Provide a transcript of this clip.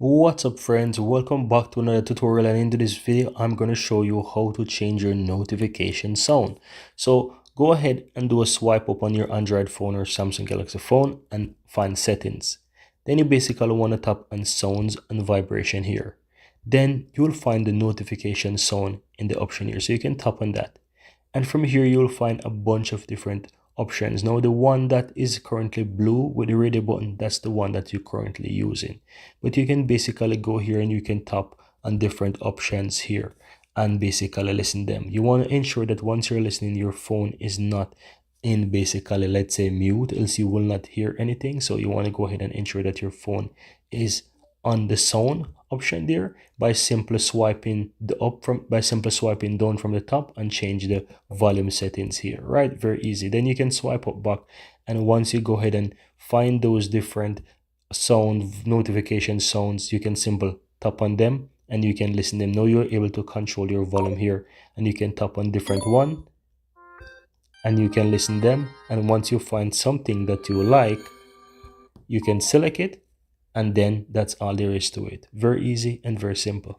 What's up friends, welcome back to another tutorial, and in this video I'm going to show you how to change your notification sound. So go ahead and do a swipe up on your Android phone or Samsung Galaxy phone and find settings. Then you basically want to tap on sounds and vibration here. Then you will find the notification sound in the option here, so you can tap on that. And from here you'll find a bunch of different options. Now the one that is currently blue with the radio button, that's the one that you're currently using. But you can basically go here and you can tap on different options here and basically listen them. You want to ensure that once you're listening, your phone is not in basically, let's say, mute, else you will not hear anything. So you want to go ahead and ensure that your phone is on the sound option there by simply swiping down from the top and change the volume settings here. Right, very easy. Then you can swipe up back, and once you go ahead and find those different sound notification sounds, you can simply tap on them and you can listen them. Now you're able to control your volume here, and you can tap on different one and you can listen them. And once you find something that you like, you can select it, and then that's all there is to it. Very easy and very simple.